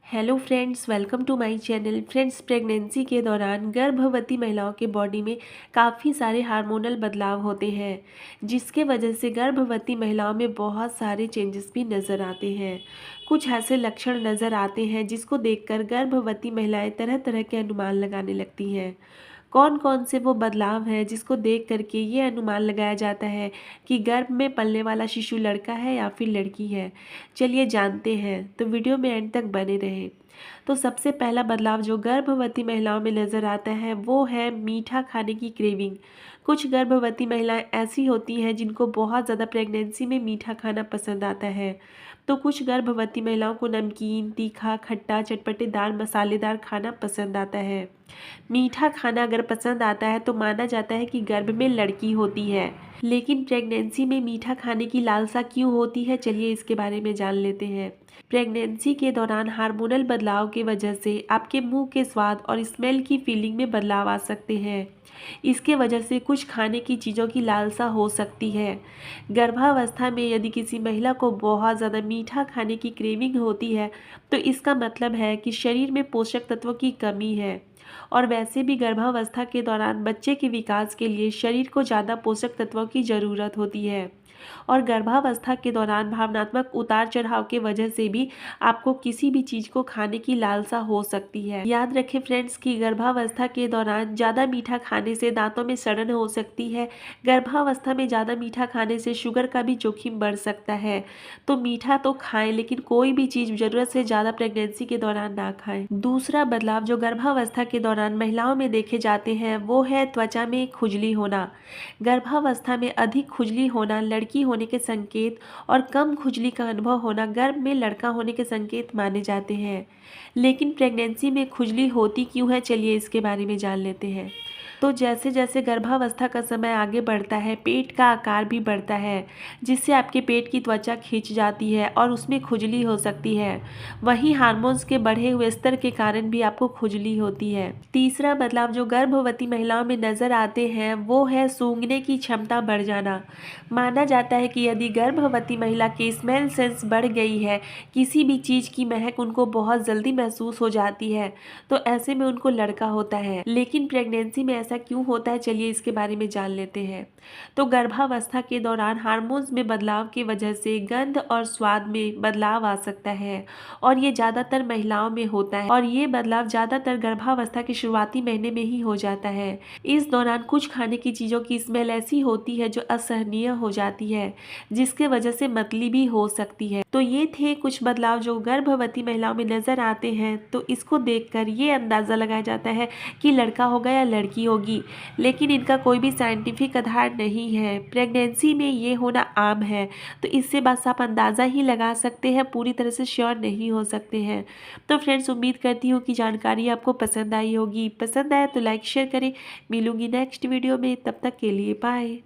Hello friends, welcome to my channel. Friends, pregnancy के दौरान गर्भवती महिलाओं के बॉडी में काफ़ी सारे हार्मोनल बदलाव होते हैं, जिसके वजह से गर्भवती महिलाओं में बहुत सारे चेंजेस भी नज़र आते हैं। कुछ ऐसे लक्षण नज़र आते हैं जिसको देखकर गर्भवती महिलाएं तरह तरह के अनुमान लगाने लगती हैं। कौन कौन से वो बदलाव हैं जिसको देख करके ये अनुमान लगाया जाता है कि गर्भ में पलने वाला शिशु लड़का है या फिर लड़की है। चलिए जानते हैं, तो वीडियो में एंड तक बने रहें। तो सबसे पहला बदलाव जो गर्भवती महिलाओं में नज़र आता है वो है मीठा खाने की क्रेविंग। कुछ गर्भवती महिलाएं ऐसी होती हैं जिनको बहुत ज़्यादा प्रेगनेंसी में मीठा खाना पसंद आता है। तो कुछ गर्भवती महिलाओं को नमकीन, तीखा, खट्टा, चटपटेदार, मसालेदार खाना पसंद आता है। मीठा खाना अगर पसंद आता है तो माना जाता है कि गर्भ में लड़की होती है। लेकिन प्रेगनेंसी में मीठा खाने की लालसा क्यों होती है, चलिए इसके बारे में जान लेते हैं। प्रेगनेंसी के दौरान हार्मोनल बदलाव की वजह से आपके मुंह के स्वाद और स्मेल की फीलिंग में बदलाव आ सकते हैं। इसके वजह से कुछ खाने की चीज़ों की लालसा हो सकती है। गर्भावस्था में यदि किसी महिला को बहुत ज़्यादा मीठा खाने की क्रेविंग होती है तो इसका मतलब है कि शरीर में पोषक तत्वों की कमी है। और वैसे भी गर्भावस्था के दौरान बच्चे के विकास के लिए शरीर को ज़्यादा पोषक तत्वों की ज़रूरत होती है। और गर्भावस्था के दौरान भावनात्मक उतार चढ़ाव के वजह से भी आपको किसी भी चीज़ को खाने की लालसा हो सकती है। याद रखें फ्रेंड्स कि गर्भावस्था के दौरान ज़्यादा मीठा खाने से दांतों में सड़न हो सकती है। गर्भावस्था में ज़्यादा मीठा खाने से शुगर का भी जोखिम बढ़ सकता है। तो मीठा तो खाएं, लेकिन कोई भी चीज़ ज़रूरत से ज़्यादा प्रेगनेंसी के दौरान ना खाएं। दूसरा बदलाव जो गर्भावस्था के दौरान महिलाओं में देखे जाते हैं वो है त्वचा में खुजली होना। गर्भावस्था में अधिक खुजली होना लड़की होने के संकेत और कम खुजली का अनुभव होना गर्भ में लड़का होने के संकेत माने जाते हैं। लेकिन प्रेगनेंसी में खुजली होती क्यों है, चलिए इसके बारे में जान लेते हैं। तो जैसे जैसे गर्भावस्था का समय आगे बढ़ता है पेट का आकार भी बढ़ता है, जिससे आपके पेट की त्वचा खिंच जाती है और उसमें खुजली हो सकती है। वहीं हार्मोन्स के बढ़े हुए स्तर के कारण भी आपको खुजली होती है। तीसरा बदलाव जो गर्भवती महिलाओं में नजर आते हैं वो है सूंघने की क्षमता बढ़ जाना। माना जाता है कि यदि गर्भवती महिला की स्मेल सेंस बढ़ गई है, किसी भी चीज़ की महक उनको बहुत जल्दी महसूस हो जाती है, तो ऐसे में उनको लड़का होता है। लेकिन प्रेगनेंसी में ऐसा क्यों होता है, चलिए इसके बारे में जान लेते हैं। तो गर्भावस्था के दौरान हार्मोन्स में बदलाव की वजह से गंध और स्वाद में बदलाव आ सकता है और ये ज़्यादातर महिलाओं में होता है और ये बदलाव ज़्यादातर गर्भावस्था के शुरुआती महीने में ही हो जाता है। इस दौरान कुछ खाने की चीज़ों की स्मेल ऐसी होती है जो असहनीय हो जाती है, जिसके वजह से मतली भी हो सकती है। तो ये थे कुछ बदलाव जो गर्भवती महिलाओं में नजर आते हैं। तो इसको देखकर ये अंदाज़ा लगाया जाता है कि लड़का होगा या लड़की होगी, लेकिन इनका कोई भी साइंटिफिक आधार नहीं है। प्रेगनेंसी में ये होना आम है, तो इससे बस आप अंदाज़ा ही लगा सकते हैं, पूरी तरह से श्योर नहीं हो सकते हैं। तो फ्रेंड्स, उम्मीद करती हूँ कि जानकारी आपको पसंद आई होगी। पसंद आया तो लाइक शेयर करें। मिलूंगी नेक्स्ट वीडियो में, तब तक के लिए बाय।